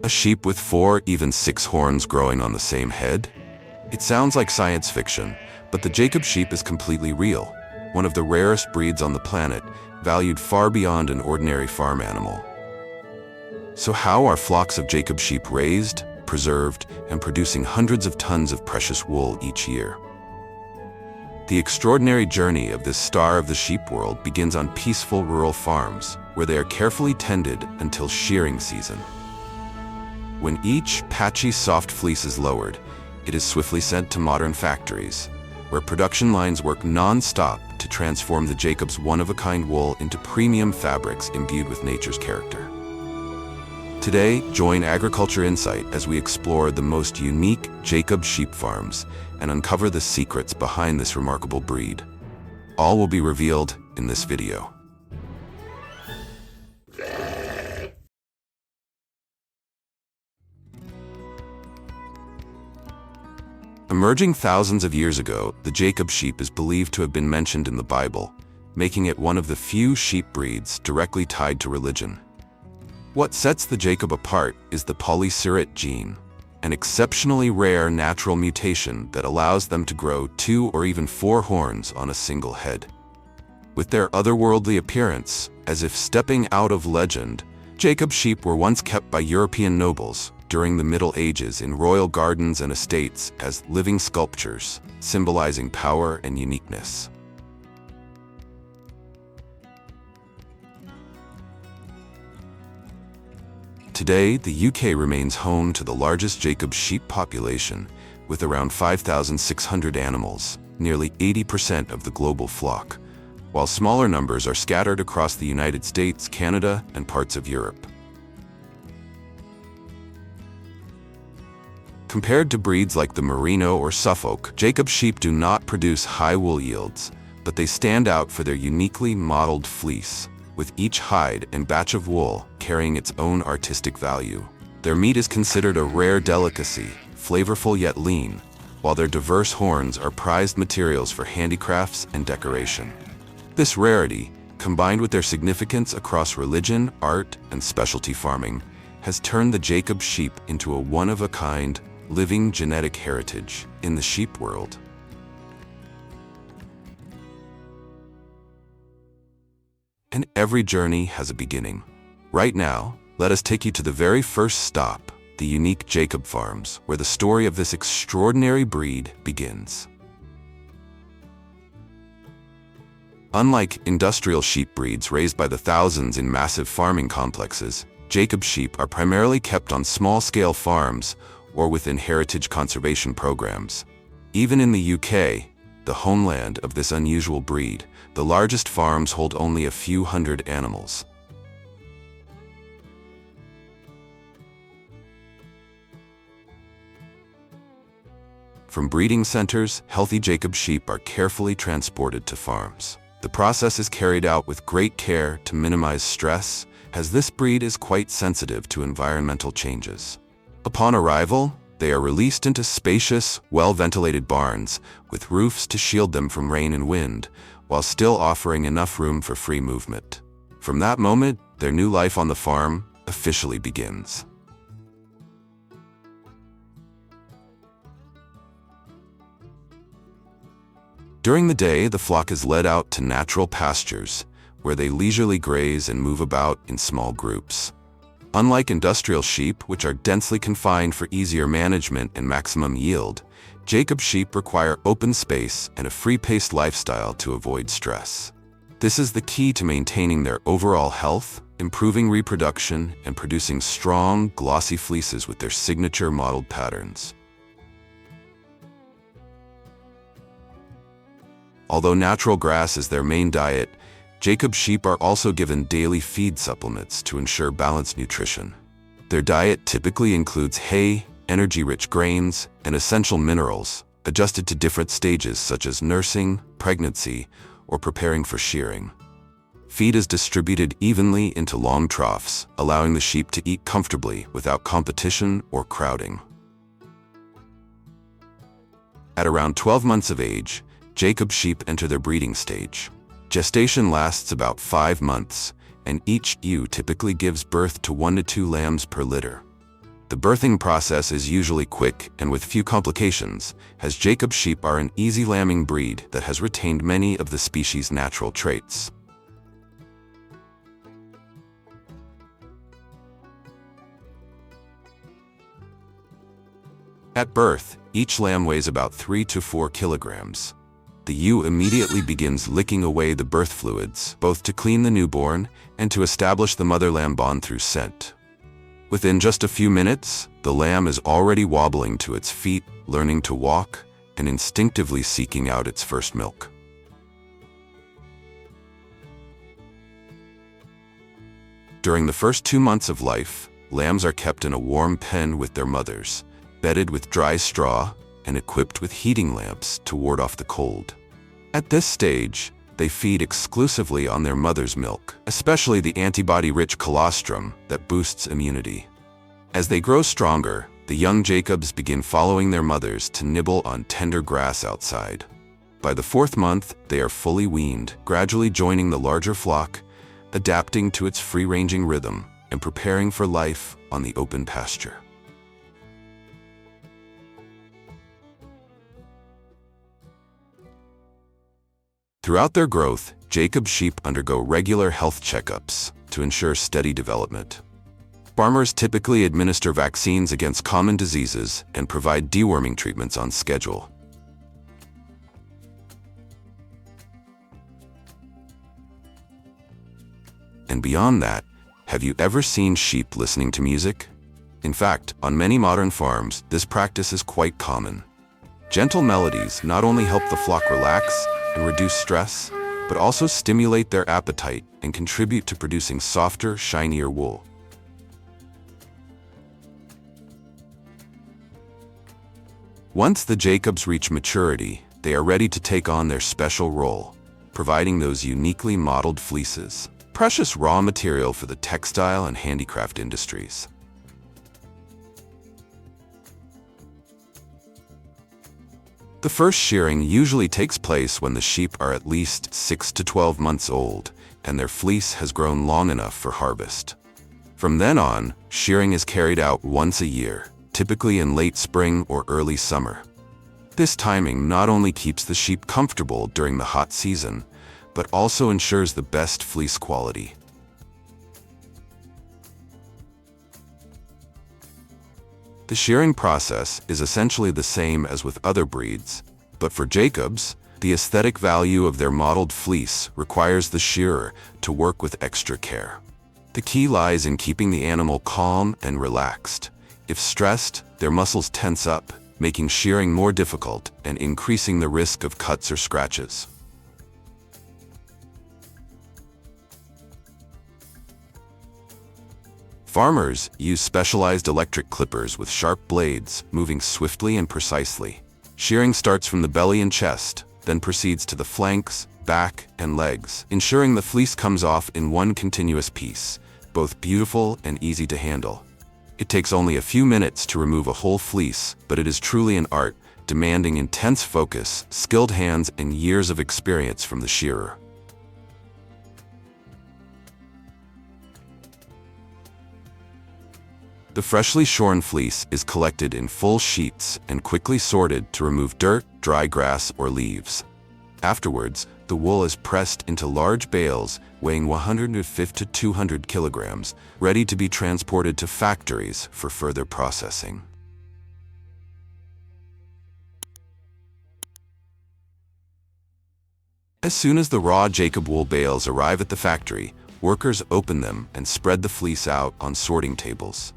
A sheep with 4, even 6 horns growing on the same head? It sounds like science fiction, but the Jacob sheep is completely real, one of the rarest breeds on the planet, valued far beyond an ordinary farm animal. So how are flocks of Jacob sheep raised, preserved, and producing hundreds of tons of precious wool each year? The extraordinary journey of this star of the sheep world begins on peaceful rural farms, where they are carefully tended until shearing season. When each patchy soft fleece is lowered, it is swiftly sent to modern factories, where production lines work non-stop to transform the Jacob's one-of-a-kind wool into premium fabrics imbued with nature's character. Today, join Agriculture Insight as we explore the most unique Jacob sheep farms and uncover the secrets behind this remarkable breed. All will be revealed in this video. Emerging thousands of years ago, the Jacob sheep is believed to have been mentioned in the Bible, making it one of the few sheep breeds directly tied to religion. What sets the Jacob apart is the polycyrate gene, an exceptionally rare natural mutation that allows them to grow 2 or even 4 horns on a single head. With their otherworldly appearance, as if stepping out of legend, Jacob sheep were once kept by European nobles during the Middle Ages in royal gardens and estates as living sculptures, symbolizing power and uniqueness. Today, the UK remains home to the largest Jacob sheep population, with around 5,600 animals, nearly 80% of the global flock, while smaller numbers are scattered across the United States, Canada, and parts of Europe. Compared to breeds like the Merino or Suffolk, Jacob sheep do not produce high wool yields, but they stand out for their uniquely modeled fleece, with each hide and batch of wool carrying its own artistic value. Their meat is considered a rare delicacy, flavorful yet lean, while their diverse horns are prized materials for handicrafts and decoration. This rarity, combined with their significance across religion, art, and specialty farming, has turned the Jacob sheep into a one-of-a-kind, living genetic heritage in the sheep world. And every journey has a beginning. Right now, let us take you to the very first stop, the unique Jacob farms, where the story of this extraordinary breed begins. Unlike industrial sheep breeds raised by the thousands in massive farming complexes, Jacob sheep are primarily kept on small-scale farms or within heritage conservation programs. Even in the UK, the homeland of this unusual breed, the largest farms hold only a few hundred animals. From breeding centers, healthy Jacob sheep are carefully transported to farms. The process is carried out with great care to minimize stress, as this breed is quite sensitive to environmental changes. Upon arrival, they are released into spacious, well-ventilated barns with roofs to shield them from rain and wind, while still offering enough room for free movement. From that moment, their new life on the farm officially begins. During the day, the flock is led out to natural pastures, where they leisurely graze and move about in small groups. Unlike industrial sheep, which are densely confined for easier management and maximum yield, Jacob sheep require open space and a free-paced lifestyle to avoid stress. This is the key to maintaining their overall health, improving reproduction, and producing strong, glossy fleeces with their signature modeled patterns. Although natural grass is their main diet, Jacob sheep are also given daily feed supplements to ensure balanced nutrition. Their diet typically includes hay, energy-rich grains, and essential minerals, adjusted to different stages such as nursing, pregnancy, or preparing for shearing. Feed is distributed evenly into long troughs, allowing the sheep to eat comfortably without competition or crowding. At around 12 months of age, Jacob sheep enter their breeding stage. Gestation lasts about 5 months, and each ewe typically gives birth to 1 to 2 lambs per litter. The birthing process is usually quick and with few complications, as Jacob sheep are an easy lambing breed that has retained many of the species' natural traits. At birth, each lamb weighs about 3 to 4 kilograms. The ewe immediately begins licking away the birth fluids, both to clean the newborn and to establish the mother-lamb bond through scent. Within just a few minutes, the lamb is already wobbling to its feet, learning to walk, and instinctively seeking out its first milk. During the first 2 months of life, lambs are kept in a warm pen with their mothers, bedded with dry straw and equipped with heating lamps to ward off the cold. At this stage, they feed exclusively on their mother's milk, especially the antibody-rich colostrum that boosts immunity. As they grow stronger, the young Jacobs begin following their mothers to nibble on tender grass outside. By the 4th month, they are fully weaned, gradually joining the larger flock, adapting to its free-ranging rhythm and preparing for life on the open pasture. Throughout their growth, Jacob sheep undergo regular health checkups to ensure steady development. Farmers typically administer vaccines against common diseases and provide deworming treatments on schedule. And beyond that, have you ever seen sheep listening to music? In fact, on many modern farms, this practice is quite common. Gentle melodies not only help the flock relax and reduce stress, but also stimulate their appetite and contribute to producing softer, shinier wool. Once the Jacobs reach maturity, they are ready to take on their special role, providing those uniquely modeled fleeces, precious raw material for the textile and handicraft industries. The first shearing usually takes place when the sheep are at least 6 to 12 months old and their fleece has grown long enough for harvest. From then on, shearing is carried out once a year, typically in late spring or early summer. This timing not only keeps the sheep comfortable during the hot season, but also ensures the best fleece quality. The shearing process is essentially the same as with other breeds, but for Jacobs, the aesthetic value of their modeled fleece requires the shearer to work with extra care. The key lies in keeping the animal calm and relaxed. If stressed, their muscles tense up, making shearing more difficult and increasing the risk of cuts or scratches. Farmers use specialized electric clippers with sharp blades, moving swiftly and precisely. Shearing starts from the belly and chest, then proceeds to the flanks, back, and legs, ensuring the fleece comes off in one continuous piece, both beautiful and easy to handle. It takes only a few minutes to remove a whole fleece, but it is truly an art, demanding intense focus, skilled hands, and years of experience from the shearer. The freshly shorn fleece is collected in full sheets and quickly sorted to remove dirt, dry grass, or leaves. Afterwards, the wool is pressed into large bales weighing 150 to 200 kilograms, ready to be transported to factories for further processing. As soon as the raw Jacob wool bales arrive at the factory, workers open them and spread the fleece out on sorting tables.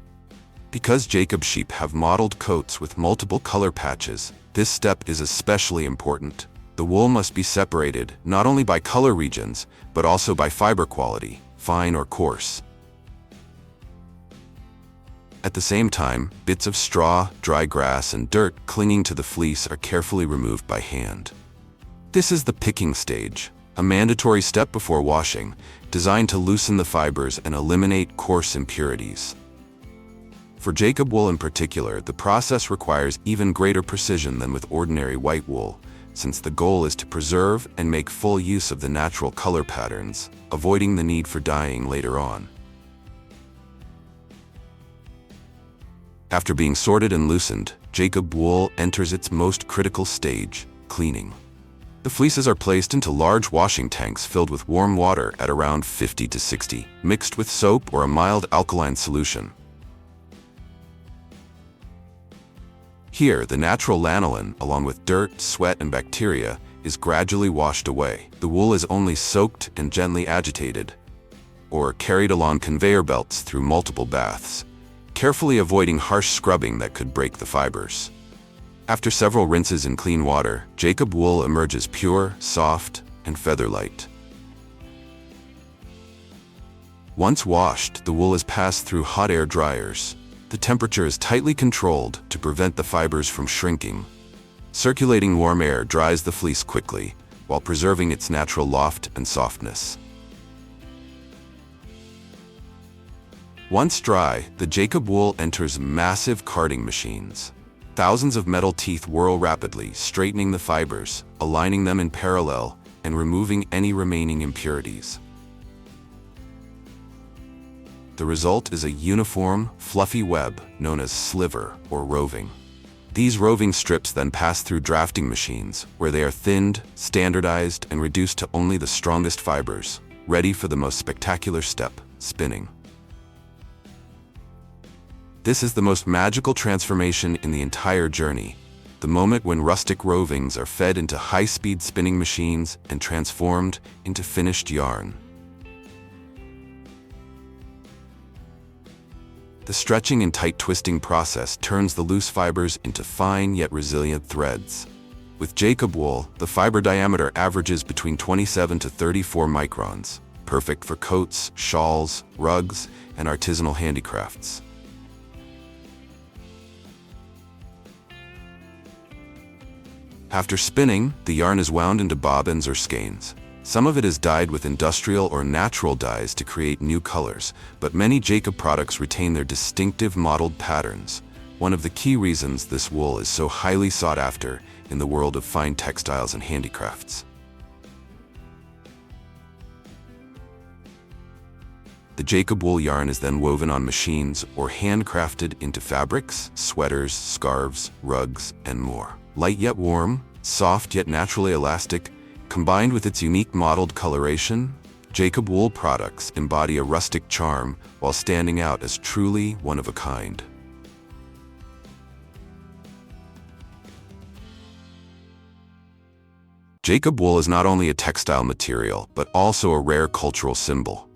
Because Jacob sheep have mottled coats with multiple color patches, this step is especially important. The wool must be separated not only by color regions, but also by fiber quality, fine or coarse. At the same time, bits of straw, dry grass, and dirt clinging to the fleece are carefully removed by hand. This is the picking stage, a mandatory step before washing, designed to loosen the fibers and eliminate coarse impurities. For Jacob wool in particular, the process requires even greater precision than with ordinary white wool, since the goal is to preserve and make full use of the natural color patterns, avoiding the need for dyeing later on. After being sorted and loosened, Jacob wool enters its most critical stage, cleaning. The fleeces are placed into large washing tanks filled with warm water at around 50 to 60, mixed with soap or a mild alkaline solution. Here, the natural lanolin, along with dirt, sweat, and bacteria, is gradually washed away. The wool is only soaked and gently agitated, or carried along conveyor belts through multiple baths, carefully avoiding harsh scrubbing that could break the fibers. After several rinses in clean water, Jacob wool emerges pure, soft, and feather-light. Once washed, the wool is passed through hot air dryers. The temperature is tightly controlled to prevent the fibers from shrinking. Circulating warm air dries the fleece quickly, while preserving its natural loft and softness. Once dry, the Jacob wool enters massive carding machines. Thousands of metal teeth whirl rapidly, straightening the fibers, aligning them in parallel, and removing any remaining impurities. The result is a uniform, fluffy web known as sliver or roving. These roving strips then pass through drafting machines, where they are thinned, standardized, and reduced to only the strongest fibers, ready for the most spectacular step, spinning. This is the most magical transformation in the entire journey, the moment when rustic rovings are fed into high-speed spinning machines and transformed into finished yarn. The stretching and tight twisting process turns the loose fibers into fine yet resilient threads. With Jacob wool, the fiber diameter averages between 27 to 34 microns, perfect for coats, shawls, rugs, and artisanal handicrafts. After spinning, the yarn is wound into bobbins or skeins. Some of it is dyed with industrial or natural dyes to create new colors, but many Jacob products retain their distinctive mottled patterns, one of the key reasons this wool is so highly sought after in the world of fine textiles and handicrafts. The Jacob wool yarn is then woven on machines or handcrafted into fabrics, sweaters, scarves, rugs, and more. Light yet warm, soft yet naturally elastic, combined with its unique mottled coloration, Jacob wool products embody a rustic charm while standing out as truly one of a kind. Jacob wool is not only a textile material, but also a rare cultural symbol.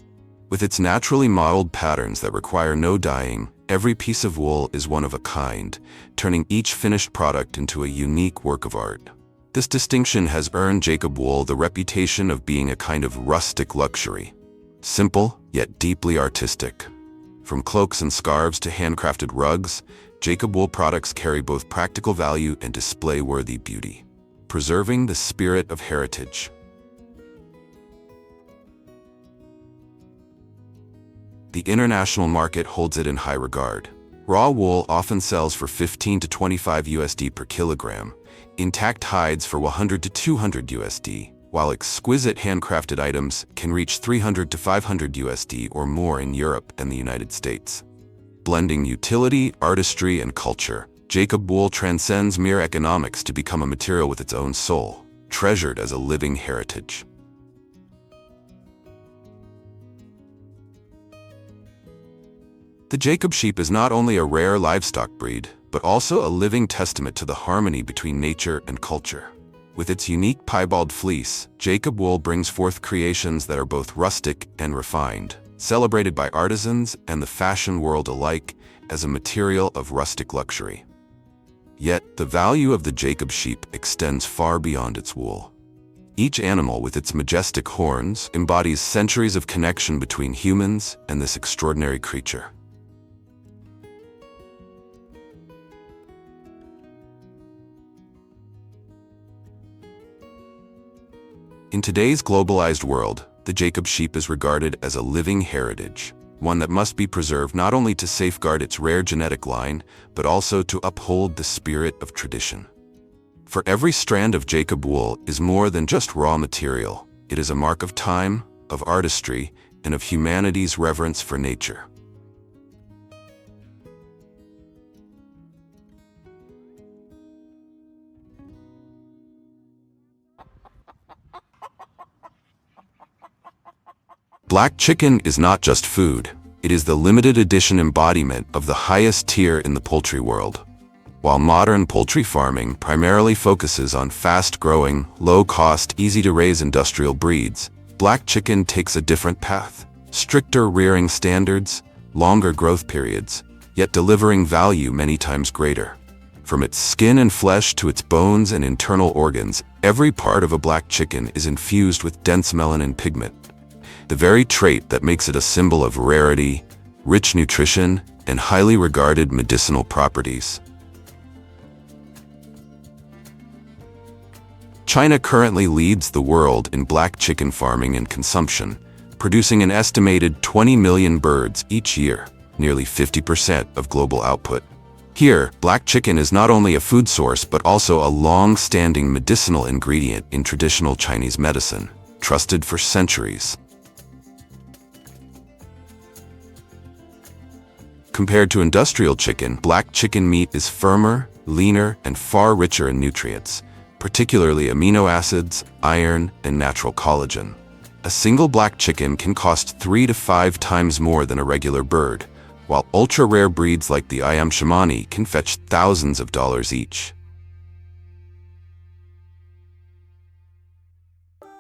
With its naturally mottled patterns that require no dyeing, every piece of wool is one of a kind, turning each finished product into a unique work of art. This distinction has earned Jacob wool the reputation of being a kind of rustic luxury. Simple, yet deeply artistic. From cloaks and scarves to handcrafted rugs, Jacob wool products carry both practical value and display-worthy beauty, preserving the spirit of heritage. The international market holds it in high regard. Raw wool often sells for 15 to 25 USD per kilogram, intact hides for 100 to 200 USD, while exquisite handcrafted items can reach 300 to 500 USD or more in Europe and the United States. Blending utility, artistry, and culture, Jacob wool transcends mere economics to become a material with its own soul, treasured as a living heritage. The Jacob sheep is not only a rare livestock breed, but also a living testament to the harmony between nature and culture. With its unique piebald fleece, Jacob wool brings forth creations that are both rustic and refined, celebrated by artisans and the fashion world alike as a material of rustic luxury. Yet, the value of the Jacob sheep extends far beyond its wool. Each animal with its majestic horns embodies centuries of connection between humans and this extraordinary creature. In today's globalized world, the Jacob sheep is regarded as a living heritage, one that must be preserved not only to safeguard its rare genetic line, but also to uphold the spirit of tradition. For every strand of Jacob wool is more than just raw material. It is a mark of time, of artistry, and of humanity's reverence for nature. Black chicken is not just food. It is the limited edition embodiment of the highest tier in the poultry world. While modern poultry farming primarily focuses on fast-growing, low-cost, easy-to-raise industrial breeds, black chicken takes a different path. Stricter rearing standards, longer growth periods, yet delivering value many times greater. From its skin and flesh to its bones and internal organs, every part of a black chicken is infused with dense melanin pigment, the very trait that makes it a symbol of rarity, rich nutrition, and highly regarded medicinal properties. China currently leads the world in black chicken farming and consumption, producing an estimated 20 million birds each year, nearly 50% of global output. Here, black chicken is not only a food source but also a long-standing medicinal ingredient in traditional Chinese medicine, trusted for centuries. Compared to industrial chicken, black chicken meat is firmer, leaner, and far richer in nutrients, particularly amino acids, iron, and natural collagen. A single black chicken can cost 3 to 5 times more than a regular bird, while ultra-rare breeds like the ayam shamani can fetch thousands of dollars each.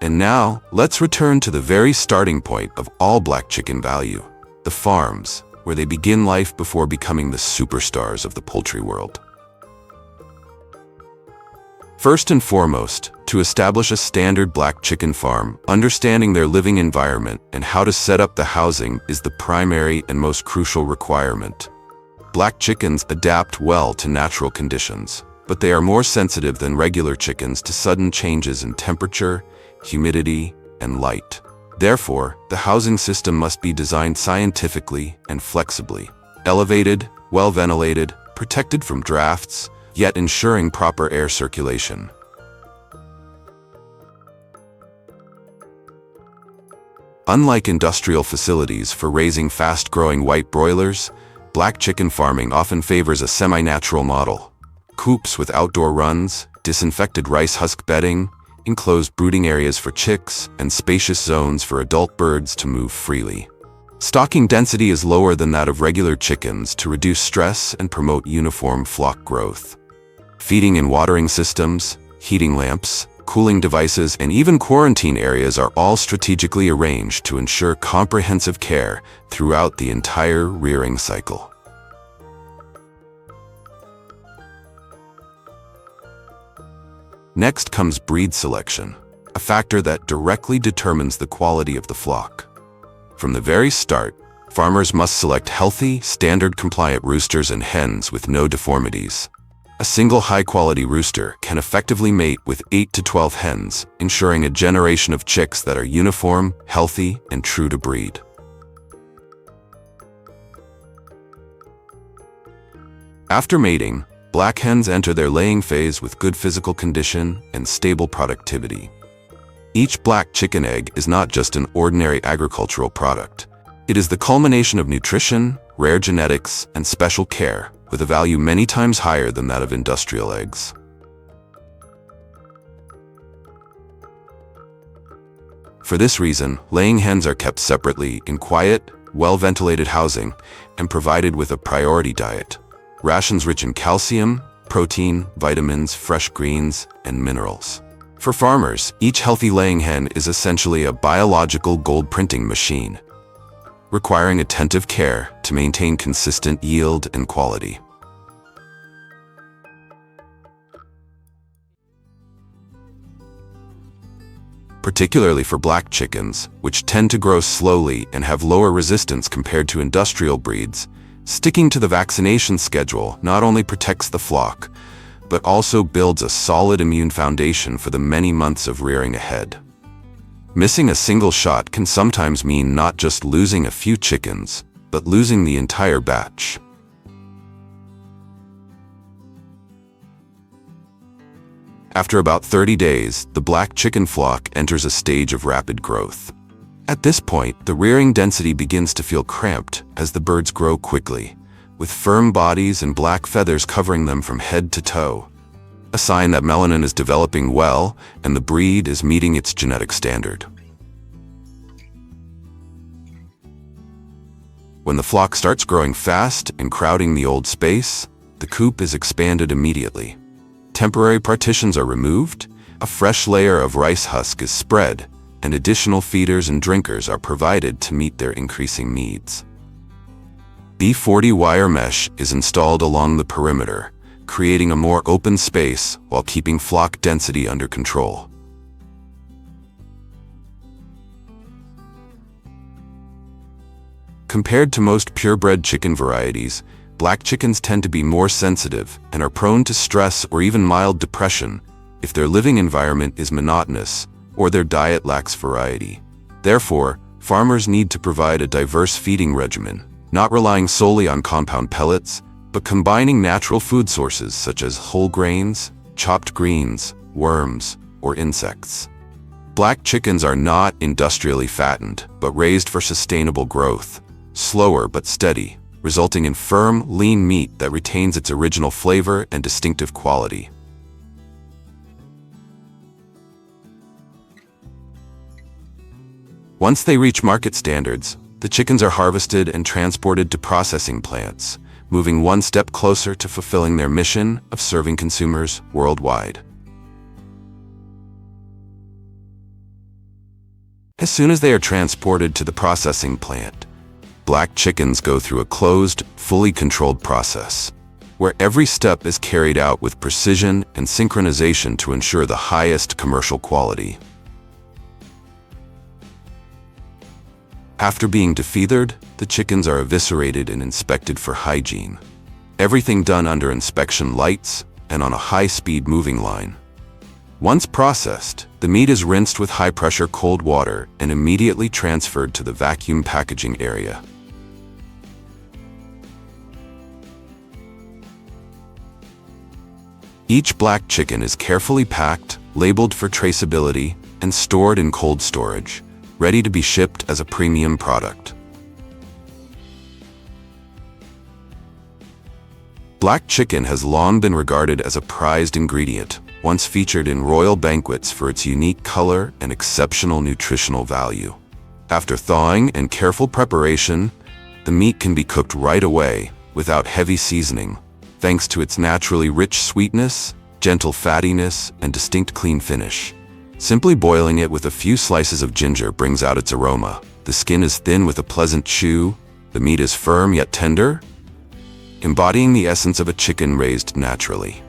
And now, let's return to the very starting point of all black chicken value, the farms, where they begin life before becoming the superstars of the poultry world. First and foremost, to establish a standard black chicken farm, understanding their living environment and how to set up the housing is the primary and most crucial requirement. Black chickens adapt well to natural conditions, but they are more sensitive than regular chickens to sudden changes in temperature, humidity, and light. Therefore, the housing system must be designed scientifically and flexibly. Elevated, well-ventilated, protected from drafts, yet ensuring proper air circulation. Unlike industrial facilities for raising fast-growing white broilers, black chicken farming often favors a semi-natural model. Coops with outdoor runs, disinfected rice husk bedding, enclosed brooding areas for chicks, and spacious zones for adult birds to move freely. Stocking density is lower than that of regular chickens to reduce stress and promote uniform flock growth. Feeding and watering systems, heating lamps, cooling devices, and even quarantine areas are all strategically arranged to ensure comprehensive care throughout the entire rearing cycle. Next comes breed selection, a factor that directly determines the quality of the flock. From the very start, farmers must select healthy, standard-compliant roosters and hens with no deformities. A single high-quality rooster can effectively mate with 8 to 12 hens, ensuring a generation of chicks that are uniform, healthy, and true to breed. After mating, black hens enter their laying phase with good physical condition and stable productivity. Each black chicken egg is not just an ordinary agricultural product. It is the culmination of nutrition, rare genetics, and special care, with a value many times higher than that of industrial eggs. For this reason, laying hens are kept separately in quiet, well-ventilated housing and provided with a priority diet. Rations rich in calcium, protein, vitamins, fresh greens, and minerals. For farmers, each healthy laying hen is essentially a biological gold printing machine, requiring attentive care to maintain consistent yield and quality. Particularly for black chickens, which tend to grow slowly and have lower resistance compared to industrial breeds, sticking to the vaccination schedule not only protects the flock, but also builds a solid immune foundation for the many months of rearing ahead. Missing a single shot can sometimes mean not just losing a few chickens, but losing the entire batch. After about 30 days, the black chicken flock enters a stage of rapid growth. At this point, the rearing density begins to feel cramped as the birds grow quickly, with firm bodies and black feathers covering them from head to toe, a sign that melanin is developing well and the breed is meeting its genetic standard. When the flock starts growing fast and crowding the old space, the coop is expanded immediately. Temporary partitions are removed, a fresh layer of rice husk is spread, and additional feeders and drinkers are provided to meet their increasing needs. B40 wire mesh is installed along the perimeter, creating a more open space while keeping flock density under control. Compared to most purebred chicken varieties, black chickens tend to be more sensitive and are prone to stress or even mild depression if their living environment is monotonous or their diet lacks variety. Therefore, farmers need to provide a diverse feeding regimen, not relying solely on compound pellets, but combining natural food sources such as whole grains, chopped greens, worms, or insects. Black chickens are not industrially fattened, but raised for sustainable growth, slower but steady, resulting in firm, lean meat that retains its original flavor and distinctive quality. Once they reach market standards, the chickens are harvested and transported to processing plants, moving one step closer to fulfilling their mission of serving consumers worldwide. As soon as they are transported to the processing plant, black chickens go through a closed, fully controlled process, where every step is carried out with precision and synchronization to ensure the highest commercial quality. After being defeathered, the chickens are eviscerated and inspected for hygiene. Everything done under inspection lights and on a high-speed moving line. Once processed, the meat is rinsed with high-pressure cold water and immediately transferred to the vacuum packaging area. Each black chicken is carefully packed, labeled for traceability, and stored in cold storage, ready to be shipped as a premium product. Black chicken has long been regarded as a prized ingredient, once featured in royal banquets for its unique color and exceptional nutritional value. After thawing and careful preparation, the meat can be cooked right away without heavy seasoning, thanks to its naturally rich sweetness, gentle fattiness, and distinct clean finish. Simply boiling it with a few slices of ginger brings out its aroma. The skin is thin with a pleasant chew, the meat is firm yet tender, embodying the essence of a chicken raised naturally.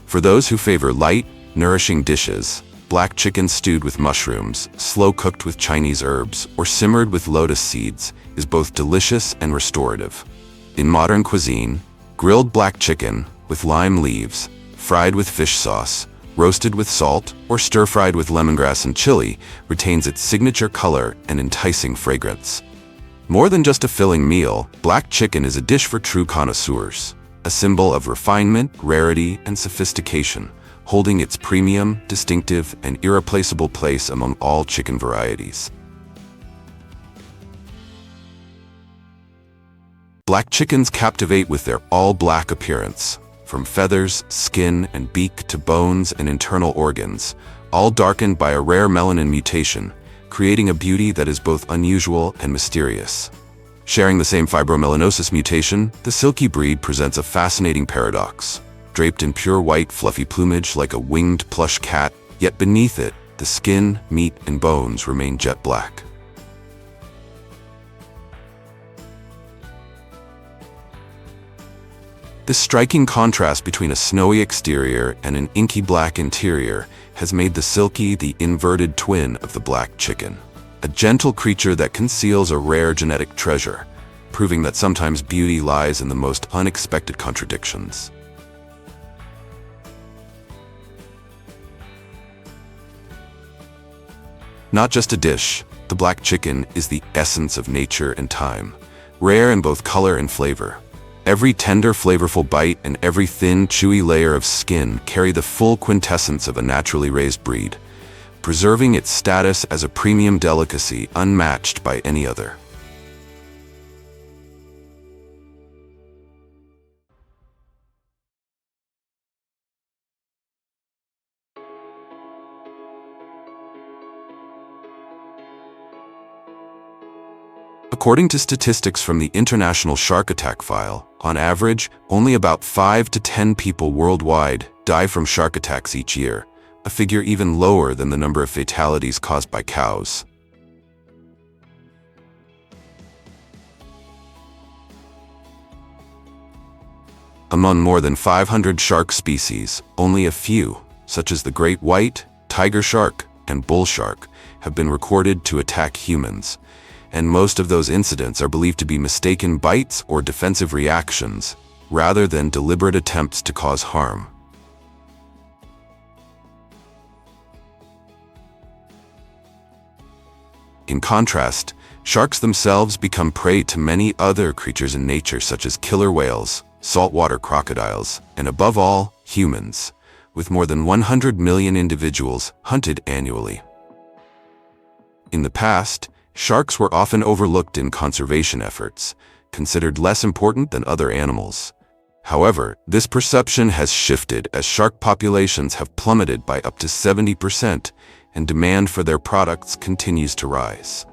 For those who favor light, nourishing dishes, black chicken stewed with mushrooms, slow-cooked with Chinese herbs, or simmered with lotus seeds is both delicious and restorative. In modern cuisine, grilled black chicken with lime leaves, fried with fish sauce, roasted with salt, or stir-fried with lemongrass and chili retains its signature color and enticing fragrance. More than just a filling meal, black chicken is a dish for true connoisseurs, a symbol of refinement, rarity, and sophistication, holding its premium, distinctive, and irreplaceable place among all chicken varieties. Black chickens captivate with their all-black appearance, from feathers, skin, and beak to bones and internal organs, all darkened by a rare melanin mutation, creating a beauty that is both unusual and mysterious. Sharing the same fibromelanosis mutation, the silky breed presents a fascinating paradox. Draped in pure white, fluffy plumage like a winged plush cat, yet beneath it, the skin, meat, and bones remain jet black. This striking contrast between a snowy exterior and an inky black interior has made the silky the inverted twin of the black chicken, a gentle creature that conceals a rare genetic treasure, proving that sometimes beauty lies in the most unexpected contradictions. Not just a dish, the black chicken is the essence of nature and time, rare in both color and flavor. Every tender, flavorful bite and every thin, chewy layer of skin carry the full quintessence of a naturally raised breed, preserving its status as a premium delicacy unmatched by any other. According to statistics from the International Shark Attack File, on average, only about 5 to 10 people worldwide die from shark attacks each year, a figure even lower than the number of fatalities caused by cows. Among more than 500 shark species, only a few, such as the great white, tiger shark, and bull shark, have been recorded to attack humans, and most of those incidents are believed to be mistaken bites or defensive reactions, rather than deliberate attempts to cause harm. In contrast, sharks themselves become prey to many other creatures in nature, such as killer whales, saltwater crocodiles, and above all, humans, with more than 100 million individuals hunted annually. In the past, sharks were often overlooked in conservation efforts, considered less important than other animals. However, this perception has shifted as shark populations have plummeted by up to 70%, and demand for their products continues to rise.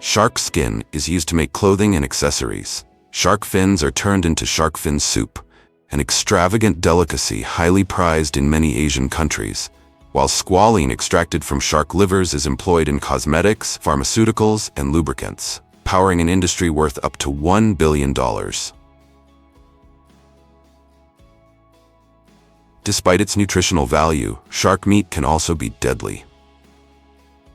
Shark skin is used to make clothing and accessories. Shark fins are turned into shark fin soup, an extravagant delicacy highly prized in many Asian countries, while squalene extracted from shark livers is employed in cosmetics, pharmaceuticals, and lubricants, powering an industry worth up to $1 billion. Despite its nutritional value, shark meat can also be deadly.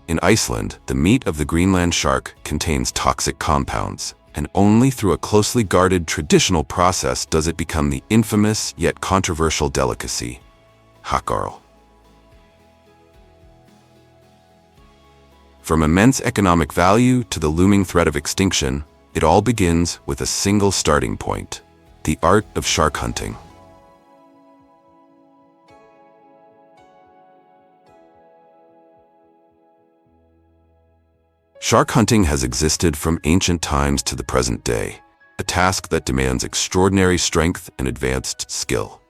In Iceland, the meat of the Greenland shark contains toxic compounds, and only through a closely guarded traditional process does it become the infamous yet controversial delicacy, hakkarl. From immense economic value to the looming threat of extinction, it all begins with a single starting point: the art of shark hunting. Shark hunting has existed from ancient times to the present day, a task that demands extraordinary strength and advanced skill.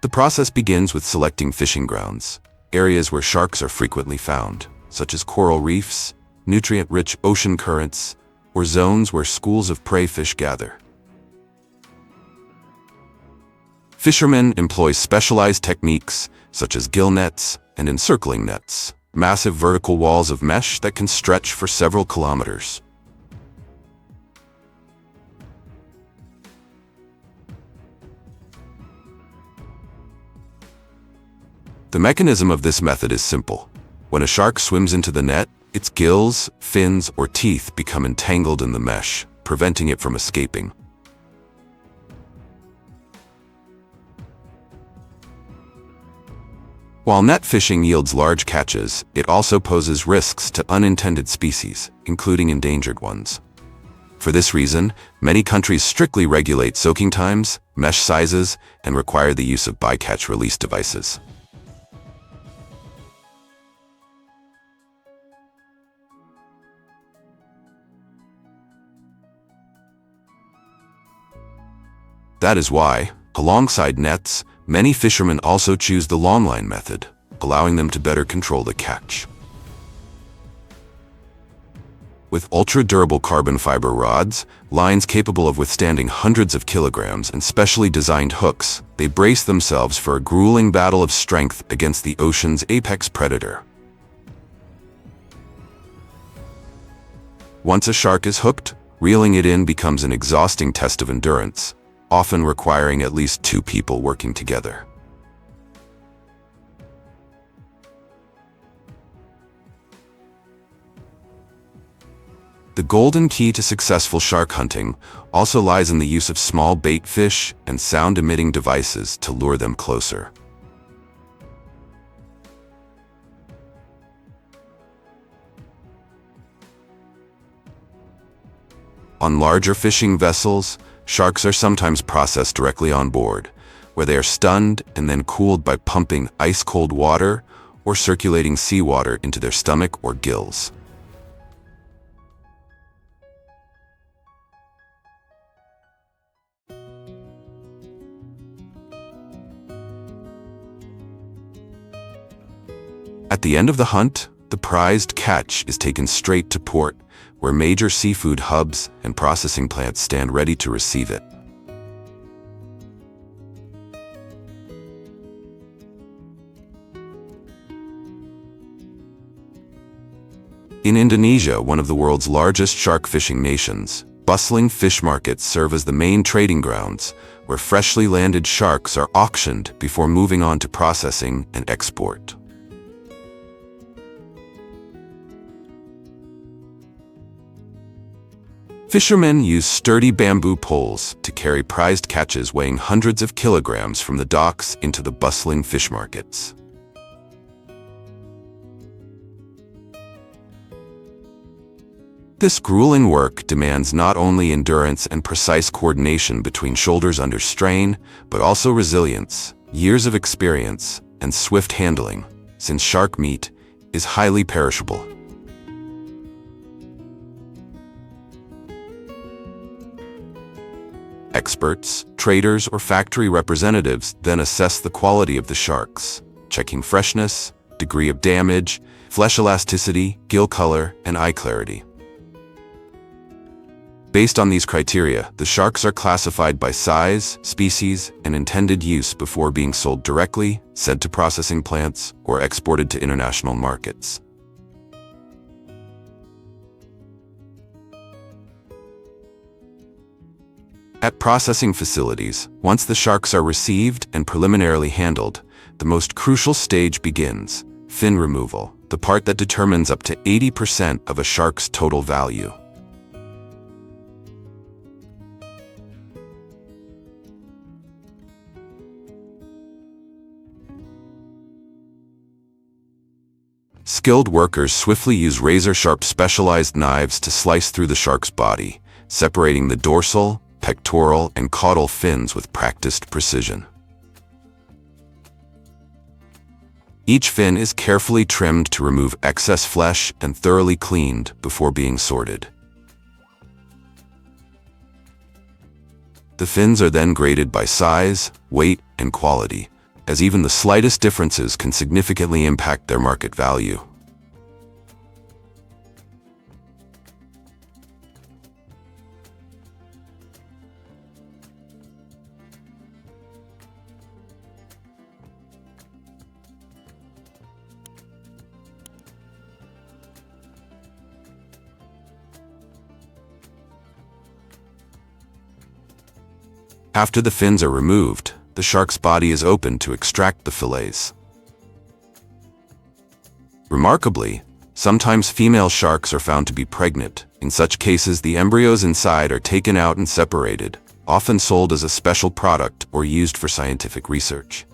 The process begins with selecting fishing grounds, areas where sharks are frequently found, such as coral reefs, nutrient-rich ocean currents, or zones where schools of prey fish gather. Fishermen employ specialized techniques, such as gill nets and encircling nets, massive vertical walls of mesh that can stretch for several kilometers. The mechanism of this method is simple. When a shark swims into the net, its gills, fins, or teeth become entangled in the mesh, preventing it from escaping. While net fishing yields large catches, it also poses risks to unintended species, including endangered ones. For this reason, many countries strictly regulate soaking times, mesh sizes, and require the use of bycatch release devices. That is why, alongside nets, many fishermen also choose the longline method, allowing them to better control the catch. With ultra-durable carbon fiber rods, lines capable of withstanding hundreds of kilograms, and specially designed hooks, they brace themselves for a grueling battle of strength against the ocean's apex predator. Once a shark is hooked, reeling it in becomes an exhausting test of endurance, often requiring at least 2 people working together. The golden key to successful shark hunting also lies in the use of small bait fish and sound-emitting devices to lure them closer. On larger fishing vessels, sharks are sometimes processed directly on board, where they are stunned and then cooled by pumping ice-cold water or circulating seawater into their stomach or gills. At the end of the hunt, the prized catch is taken straight to port, where major seafood hubs and processing plants stand ready to receive it. In Indonesia, one of the world's largest shark fishing nations, bustling fish markets serve as the main trading grounds, where freshly landed sharks are auctioned before moving on to processing and export. Fishermen use sturdy bamboo poles to carry prized catches weighing hundreds of kilograms from the docks into the bustling fish markets. This grueling work demands not only endurance and precise coordination between shoulders under strain, but also resilience, years of experience, and swift handling, since shark meat is highly perishable. Experts, traders, or factory representatives then assess the quality of the sharks, checking freshness, degree of damage, flesh elasticity, gill color, and eye clarity. Based on these criteria, the sharks are classified by size, species, and intended use before being sold directly, sent to processing plants, or exported to international markets. At processing facilities, once the sharks are received and preliminarily handled, the most crucial stage begins: fin removal, the part that determines up to 80% of a shark's total value. Skilled workers swiftly use razor-sharp specialized knives to slice through the shark's body, separating the dorsal, pectoral, and caudal fins with practiced precision. Each fin is carefully trimmed to remove excess flesh and thoroughly cleaned before being sorted. The fins are then graded by size, weight, and quality, as even the slightest differences can significantly impact their market value. After the fins are removed, the shark's body is opened to extract the fillets. Remarkably, sometimes female sharks are found to be pregnant. In such cases, the embryos inside are taken out and separated, often sold as a special product or used for scientific research.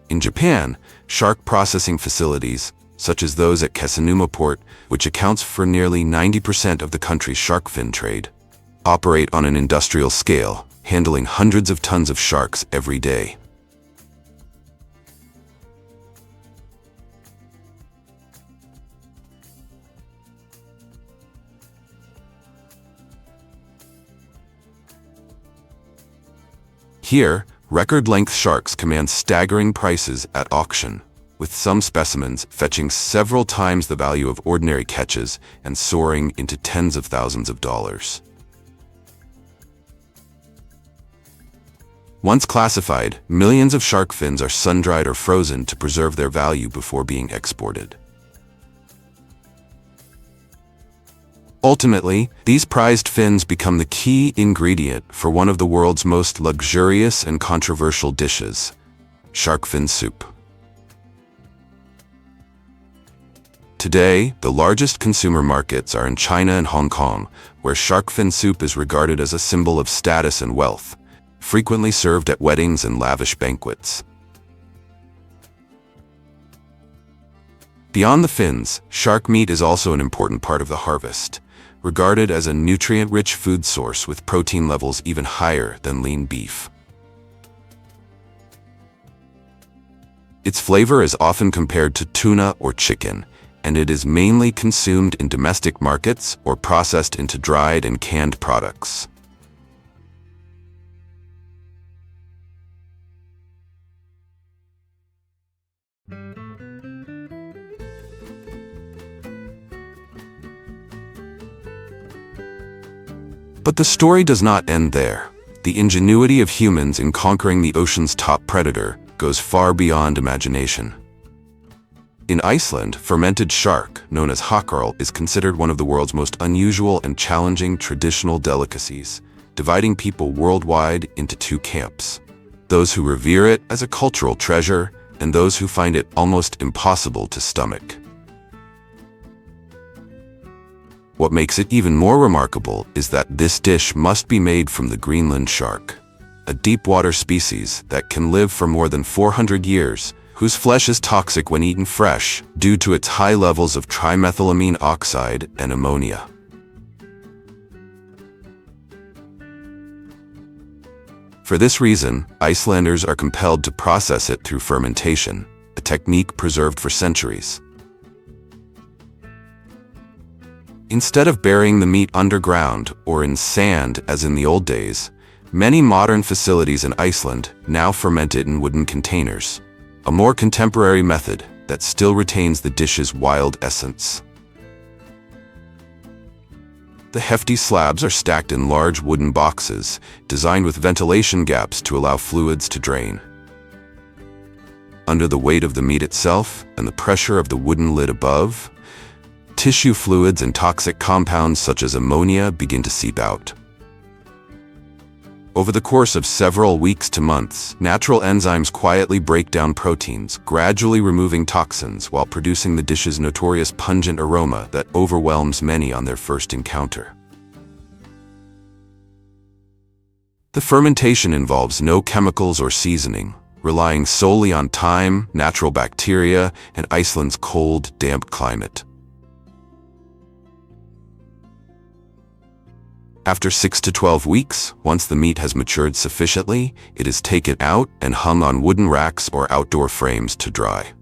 In Japan, shark processing facilities, such as those at Kesanuma Port, which accounts for nearly 90% of the country's shark fin trade, operate on an industrial scale, handling hundreds of tons of sharks every day. Here, record-length sharks command staggering prices at auction, with some specimens fetching several times the value of ordinary catches and soaring into tens of thousands of dollars. Once classified, millions of shark fins are sun-dried or frozen to preserve their value before being exported. Ultimately, these prized fins become the key ingredient for one of the world's most luxurious and controversial dishes: shark fin soup. Today, the largest consumer markets are in China and Hong Kong, where shark fin soup is regarded as a symbol of status and wealth, frequently served at weddings and lavish banquets. Beyond the fins, shark meat is also an important part of the harvest, regarded as a nutrient-rich food source with protein levels even higher than lean beef. Its flavor is often compared to tuna or chicken, and it is mainly consumed in domestic markets or processed into dried and canned products. But the story does not end there. The ingenuity of humans in conquering the ocean's top predator goes far beyond imagination. In Iceland, fermented shark, known as hakkarl, is considered one of the world's most unusual and challenging traditional delicacies, dividing people worldwide into two camps: those who revere it as a cultural treasure and those who find it almost impossible to stomach. What makes it even more remarkable is that this dish must be made from the Greenland shark, a deep-water species that can live for more than 400 years, whose flesh is toxic when eaten fresh due to its high levels of trimethylamine oxide and ammonia. For this reason, Icelanders are compelled to process it through fermentation, a technique preserved for centuries. Instead of burying the meat underground or in sand as in the old days, many modern facilities in Iceland now ferment it in wooden containers, a more contemporary method that still retains the dish's wild essence. The hefty slabs are stacked in large wooden boxes, designed with ventilation gaps to allow fluids to drain. Under the weight of the meat itself and the pressure of the wooden lid above, tissue fluids and toxic compounds such as ammonia begin to seep out. Over the course of several weeks to months, natural enzymes quietly break down proteins, gradually removing toxins while producing the dish's notorious pungent aroma that overwhelms many on their first encounter. The fermentation involves no chemicals or seasoning, relying solely on thyme, natural bacteria, and Iceland's cold, damp climate. After 6 to 12 weeks, once the meat has matured sufficiently, it is taken out and hung on wooden racks or outdoor frames to dry.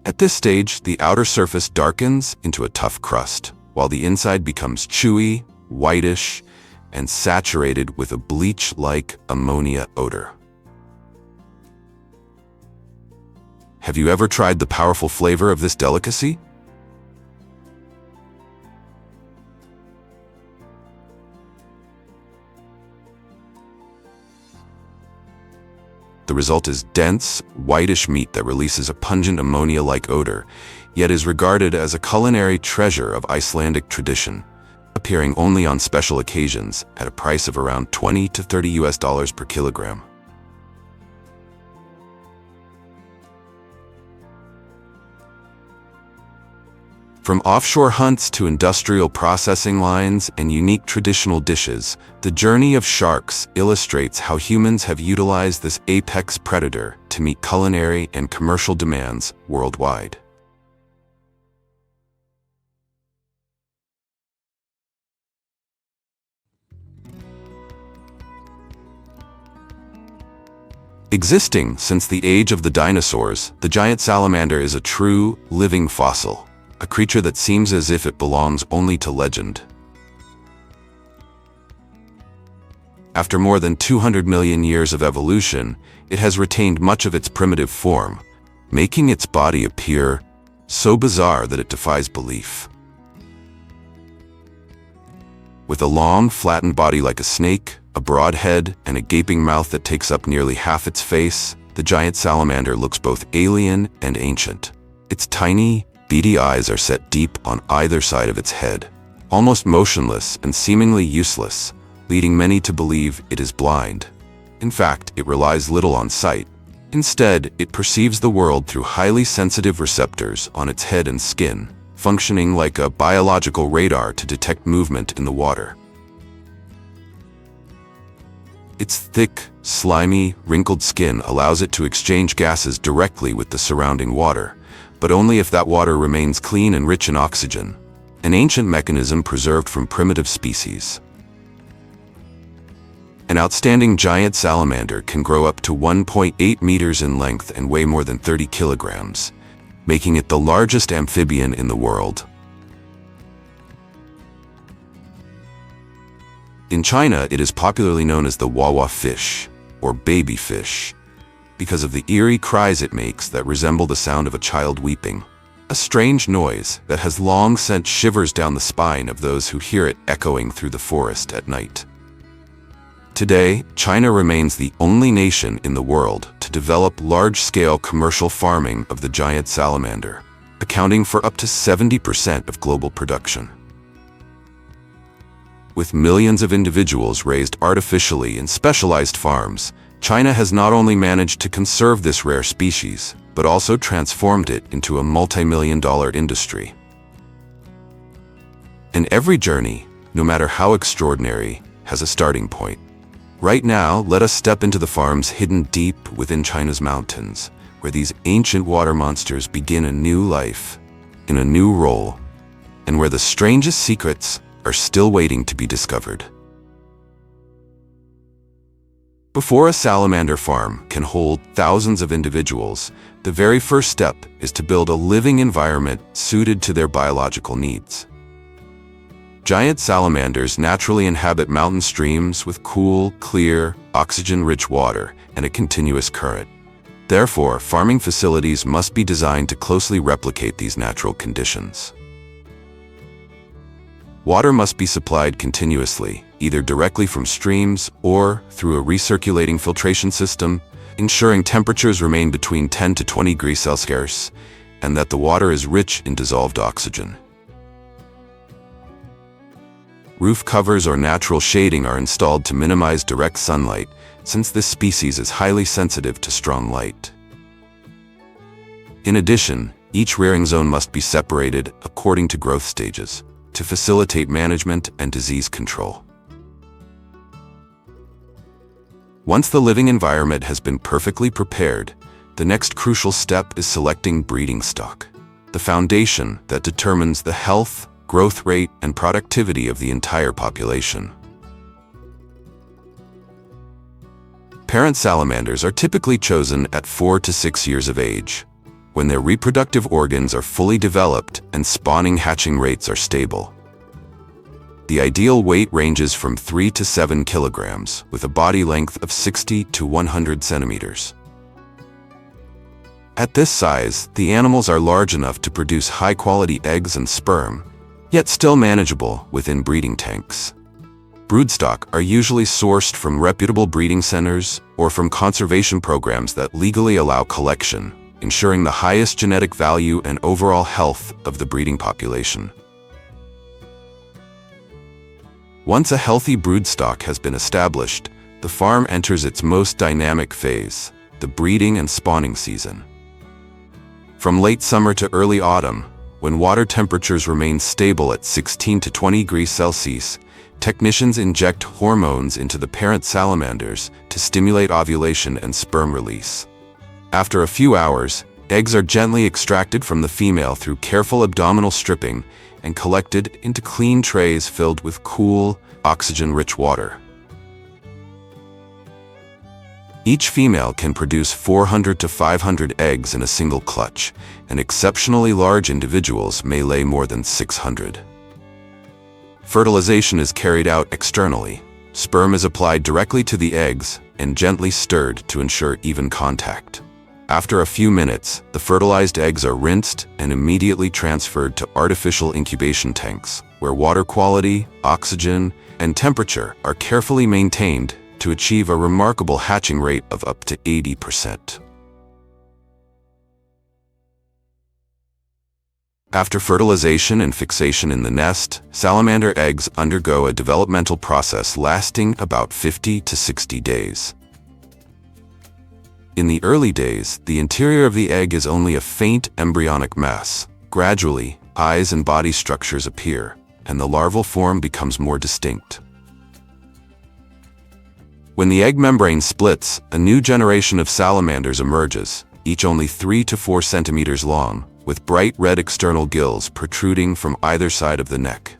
At this stage, the outer surface darkens into a tough crust, while the inside becomes chewy, whitish, and saturated with a bleach-like ammonia odor. Have you ever tried the powerful flavor of this delicacy? The result is dense, whitish meat that releases a pungent ammonia-like odor, yet is regarded as a culinary treasure of Icelandic tradition, appearing only on special occasions at a price of around $20 to $30 per kilogram. From offshore hunts to industrial processing lines and unique traditional dishes, the journey of sharks illustrates how humans have utilized this apex predator to meet culinary and commercial demands worldwide. Existing since the age of the dinosaurs, the giant salamander is a true, living fossil, a creature that seems as if it belongs only to legend. After more than 200 million years of evolution, it has retained much of its primitive form, making its body appear so bizarre that it defies belief. With a long, flattened body like a snake, a broad head, and a gaping mouth that takes up nearly half its face, the giant salamander looks both alien and ancient. Its tiny, beady eyes are set deep on either side of its head, almost motionless and seemingly useless, leading many to believe it is blind. In fact, it relies little on sight. Instead, it perceives the world through highly sensitive receptors on its head and skin, functioning like a biological radar to detect movement in the water. Its thick, slimy, wrinkled skin allows it to exchange gases directly with the surrounding water, but only if that water remains clean and rich in oxygen, an ancient mechanism preserved from primitive species. An outstanding giant salamander can grow up to 1.8 meters in length and weigh more than 30 kilograms, making it the largest amphibian in the world. In China, it is popularly known as the wawa fish, or baby fish, because of the eerie cries it makes that resemble the sound of a child weeping. a strange noise that has long sent shivers down the spine of those who hear it echoing through the forest at night. Today, China remains the only nation in the world to develop large-scale commercial farming of the giant salamander, accounting for up to 70% of global production. With millions of individuals raised artificially in specialized farms, China has not only managed to conserve this rare species, but also transformed it into a multi-million-dollar industry. And every journey, no matter how extraordinary, has a starting point. Right now, let us step into the farms hidden deep within China's mountains, where these ancient water monsters begin a new life, in a new role, and where the strangest secrets are still waiting to be discovered. Before a salamander farm can hold thousands of individuals, the very first step is to build a living environment suited to their biological needs. Giant salamanders naturally inhabit mountain streams with cool, clear, oxygen-rich water and a continuous current. Therefore, farming facilities must be designed to closely replicate these natural conditions. Water must be supplied continuously, either directly from streams or through a recirculating filtration system, ensuring temperatures remain between 10 to 20 degrees Celsius and that the water is rich in dissolved oxygen. Roof covers or natural shading are installed to minimize direct sunlight, since this species is highly sensitive to strong light. In addition, each rearing zone must be separated according to growth stages, to facilitate management and disease control. Once the living environment has been perfectly prepared, the next crucial step is selecting breeding stock, the foundation that determines the health, growth rate, and productivity of the entire population. Parent salamanders are typically chosen at 4 to 6 years of age, when their reproductive organs are fully developed and spawning-hatching rates are stable. The ideal weight ranges from 3 to 7 kilograms, with a body length of 60 to 100 centimeters. At this size, the animals are large enough to produce high-quality eggs and sperm, yet still manageable within breeding tanks. Broodstock are usually sourced from reputable breeding centers or from conservation programs that legally allow collection, ensuring the highest genetic value and overall health of the breeding population. Once a healthy broodstock has been established, the farm enters its most dynamic phase, the breeding and spawning season. From late summer to early autumn, when water temperatures remain stable at 16 to 20 degrees Celsius, technicians inject hormones into the parent salamanders to stimulate ovulation and sperm release. After a few hours, eggs are gently extracted from the female through careful abdominal stripping and collected into clean trays filled with cool, oxygen-rich water. Each female can produce 400 to 500 eggs in a single clutch, and exceptionally large individuals may lay more than 600. Fertilization is carried out externally. Sperm is applied directly to the eggs and gently stirred to ensure even contact. After a few minutes, the fertilized eggs are rinsed and immediately transferred to artificial incubation tanks, where water quality, oxygen, and temperature are carefully maintained to achieve a remarkable hatching rate of up to 80%. After fertilization and fixation in the nest, salamander eggs undergo a developmental process lasting about 50 to 60 days. In the early days, the interior of the egg is only a faint embryonic mass. Gradually, eyes and body structures appear, and the larval form becomes more distinct. When the egg membrane splits, a new generation of salamanders emerges, each only 3 to 4 centimeters long, with bright red external gills protruding from either side of the neck.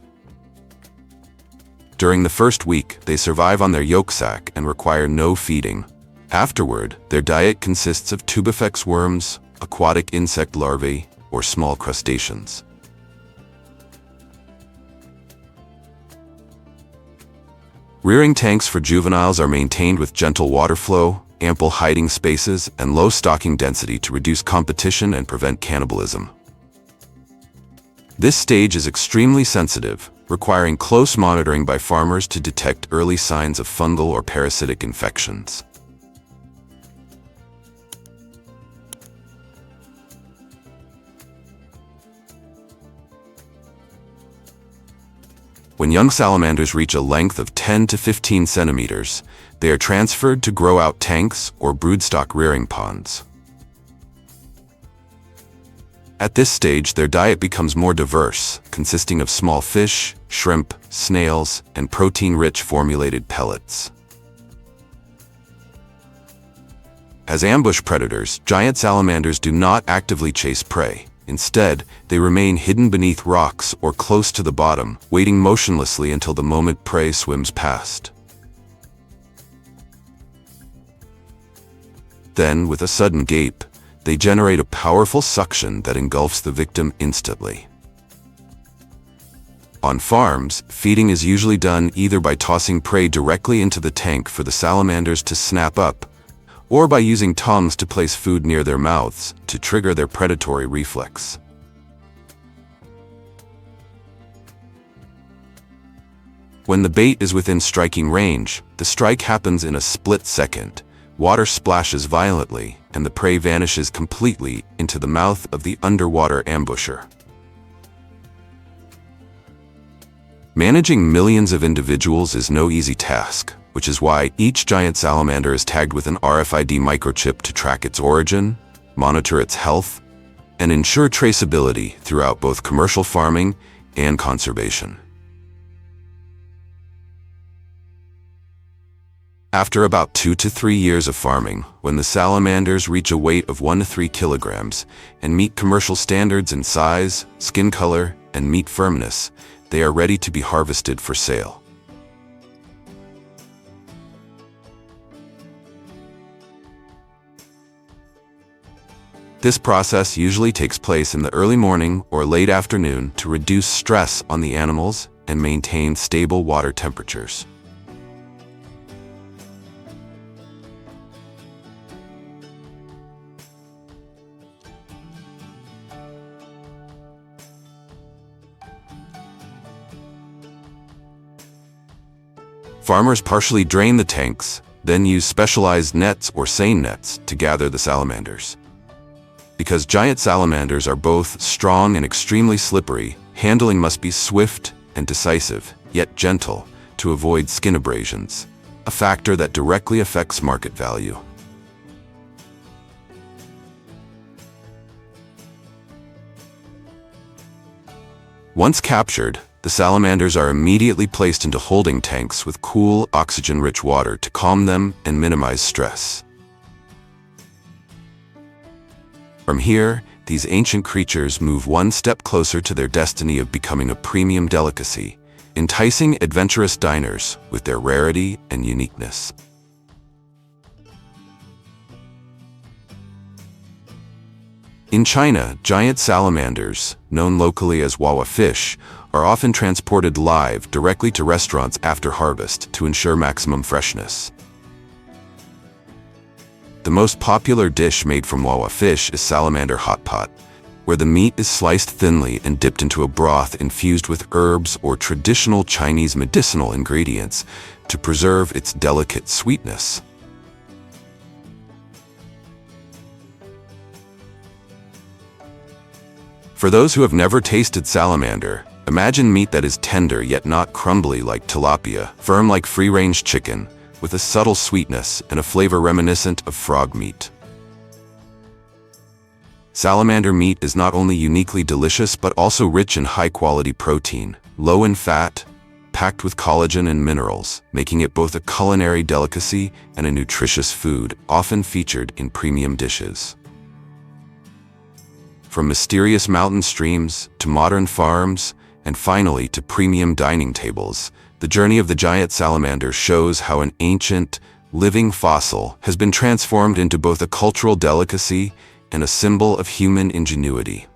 During the first week, they survive on their yolk sac and require no feeding. Afterward, their diet consists of tubifex worms, aquatic insect larvae, or small crustaceans. Rearing tanks for juveniles are maintained with gentle water flow, ample hiding spaces, and low stocking density to reduce competition and prevent cannibalism. This stage is extremely sensitive, requiring close monitoring by farmers to detect early signs of fungal or parasitic infections. When young salamanders reach a length of 10 to 15 centimeters, they are transferred to grow-out tanks or broodstock rearing ponds. At this stage, their diet becomes more diverse, consisting of small fish, shrimp, snails, and protein-rich formulated pellets. As ambush predators, giant salamanders do not actively chase prey. Instead, they remain hidden beneath rocks or close to the bottom, waiting motionlessly until the moment prey swims past. Then, with a sudden gape, they generate a powerful suction that engulfs the victim instantly. On farms, feeding is usually done either by tossing prey directly into the tank for the salamanders to snap up, or by using tongs to place food near their mouths to trigger their predatory reflex. When the bait is within striking range, the strike happens in a split second. Water splashes violently, and the prey vanishes completely into the mouth of the underwater ambusher. Managing millions of individuals is no easy task, which is why each giant salamander is tagged with an RFID microchip to track its origin, monitor its health, and ensure traceability throughout both commercial farming and conservation. After about 2 to 3 years of farming, when the salamanders reach a weight of 1 to 3 kilograms and meet commercial standards in size, skin color, and meat firmness, they are ready to be harvested for sale. This process usually takes place in the early morning or late afternoon to reduce stress on the animals and maintain stable water temperatures. Farmers partially drain the tanks, then use specialized nets or seine nets to gather the salamanders. Because giant salamanders are both strong and extremely slippery, handling must be swift and decisive, yet gentle, to avoid skin abrasions, a factor that directly affects market value. Once captured, the salamanders are immediately placed into holding tanks with cool, oxygen-rich water to calm them and minimize stress. From here, these ancient creatures move one step closer to their destiny of becoming a premium delicacy, enticing adventurous diners with their rarity and uniqueness. In China, giant salamanders, known locally as wawa fish, are often transported live directly to restaurants after harvest to ensure maximum freshness. The most popular dish made from wawa fish is salamander hot pot, where the meat is sliced thinly and dipped into a broth infused with herbs or traditional Chinese medicinal ingredients to preserve its delicate sweetness. For those who have never tasted salamander, imagine meat that is tender yet not crumbly like tilapia, firm like free-range chicken, with a subtle sweetness and a flavor reminiscent of frog meat. Salamander meat is not only uniquely delicious but also rich in high-quality protein, low in fat, packed with collagen and minerals, making it both a culinary delicacy and a nutritious food, often featured in premium dishes. From mysterious mountain streams to modern farms, and finally to premium dining tables, the journey of the giant salamander shows how an ancient, living fossil has been transformed into both a cultural delicacy and a symbol of human ingenuity.